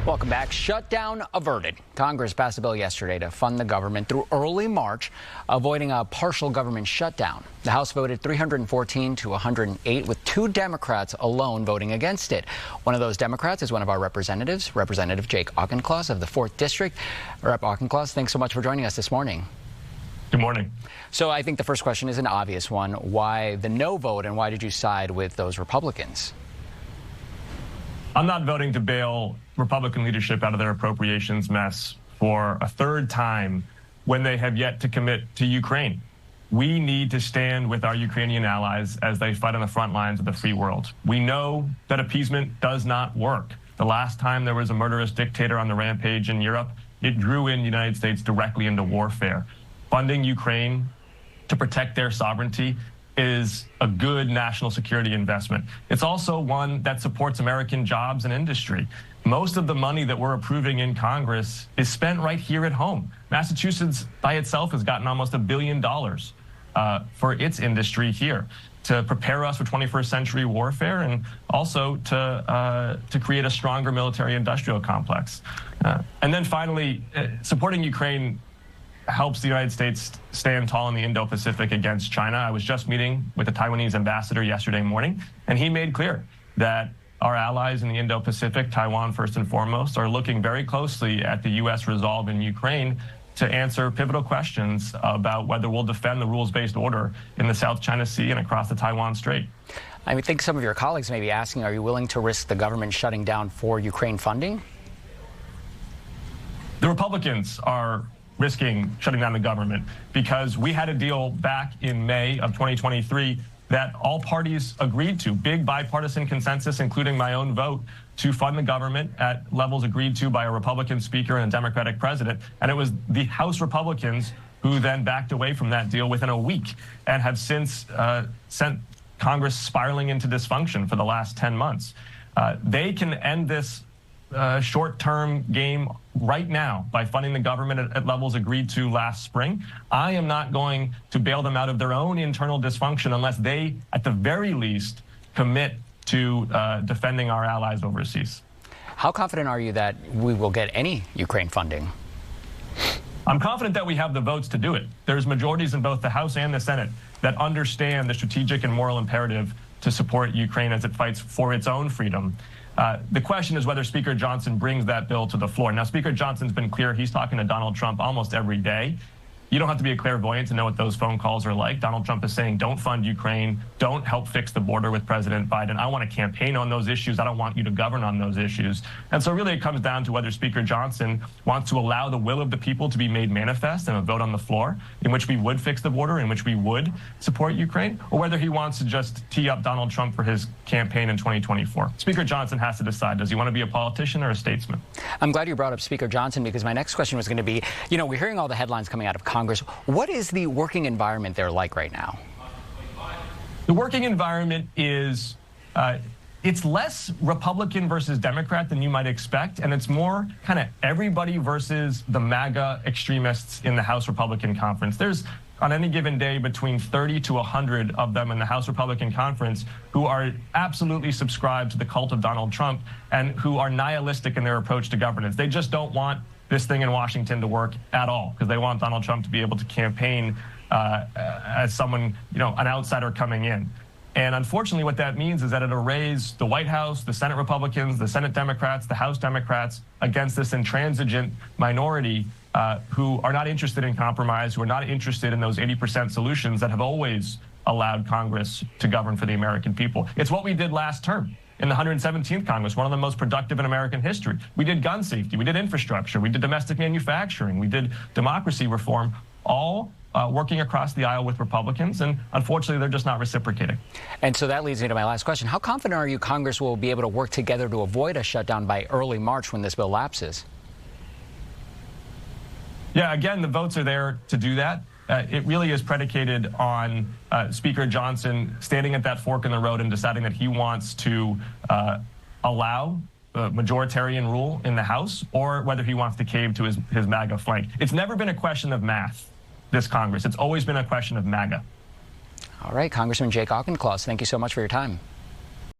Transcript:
Welcome back. Shutdown averted. Congress passed a bill yesterday to fund the government through early March, avoiding a partial government shutdown. The House voted 314 to 108, with 2 Democrats alone voting against it. One of those Democrats is one of our representatives, Representative Jake Auchincloss of the 4th District. Rep. Auchincloss, thanks so much for joining us this morning. Good morning. So I think the first question is an obvious one. Why the no vote, and why did you side with those Republicans? I'm not voting to bail Republican leadership out of their appropriations mess for a third time when they have yet to commit to Ukraine. We need to stand with our Ukrainian allies as they fight on the front lines of the free world. We know that appeasement does not work. The last time there was a murderous dictator on the rampage in Europe, it drew in the United States directly into warfare. Funding Ukraine to protect their sovereignty is a good national security investment. It's also one that supports American jobs and industry. Most of the money that we're approving in Congress is spent right here at home. Massachusetts by itself has gotten almost $1 billion for its industry here to prepare us for 21st century warfare and also to create a stronger military industrial complex. And then finally, supporting Ukraine helps the United States stand tall in the Indo-Pacific against China. I was just meeting with the Taiwanese ambassador yesterday morning, and he made clear that our allies in the Indo-Pacific, Taiwan first and foremost, are looking very closely at the U.S. resolve in Ukraine to answer pivotal questions about whether we'll defend the rules-based order in the South China Sea and across the Taiwan Strait. I think some of your colleagues may be asking, are you willing to risk the government shutting down for Ukraine funding? The Republicans are risking shutting down the government because we had a deal back in May of 2023 that all parties agreed to, big bipartisan consensus, including my own vote, to fund the government at levels agreed to by a Republican speaker and a Democratic president. And it was the House Republicans who then backed away from that deal within a week and have since sent Congress spiraling into dysfunction for the last 10 months. They can end this short-term game right now by funding the government at levels agreed to last spring. I am not going to bail them out of their own internal dysfunction unless they, at the very least, commit to defending our allies overseas. How confident are you that we will get any Ukraine funding? I'm confident that we have the votes to do it. There's majorities in both the House and the Senate that understand the strategic and moral imperative to support Ukraine as it fights for its own freedom. The question is whether Speaker Johnson brings that bill to the floor. Now, Speaker Johnson's been clear. He's talking to Donald Trump almost every day. You don't have to be a clairvoyant to know what those phone calls are like. Donald Trump is saying, don't fund Ukraine, don't help fix the border with President Biden. I want to campaign on those issues. I don't want you to govern on those issues. And so really it comes down to whether Speaker Johnson wants to allow the will of the people to be made manifest in a vote on the floor in which we would fix the border, in which we would support Ukraine, or whether he wants to just tee up Donald Trump for his campaign in 2024. Speaker Johnson has to decide, does he want to be a politician or a statesman? I'm glad you brought up Speaker Johnson because my next question was going to be, you know, we're hearing all the headlines coming out of Congress. What is the working environment there like right now? The working environment is, it's less Republican versus Democrat than you might expect, and it's more kind of everybody versus the MAGA extremists in the House Republican Conference. There's, on any given day, between 30 to 100 of them in the House Republican Conference who are absolutely subscribed to the cult of Donald Trump and who are nihilistic in their approach to governance. They just don't want this thing in Washington to work at all because they want Donald Trump to be able to campaign as someone, you know, an outsider coming in. And unfortunately, what that means is that it arrays the White House, the Senate Republicans, the Senate Democrats, the House Democrats against this intransigent minority who are not interested in compromise, who are not interested in those 80% solutions that have always allowed Congress to govern for the American people. It's what we did last term in the 117th Congress, one of the most productive in American history. We did gun safety, we did infrastructure, we did domestic manufacturing, we did democracy reform, all working across the aisle with Republicans, and unfortunately, they're just not reciprocating. And so that leads me to my last question. How confident are you Congress will be able to work together to avoid a shutdown by early March when this bill lapses? Yeah, again, the votes are there to do that. It really is predicated on Speaker Johnson standing at that fork in the road and deciding that he wants to allow majoritarian rule in the House or whether he wants to cave to his MAGA flank. It's never been a question of math, this Congress. It's always been a question of MAGA. All right, Congressman Jake Auchincloss, thank you so much for your time.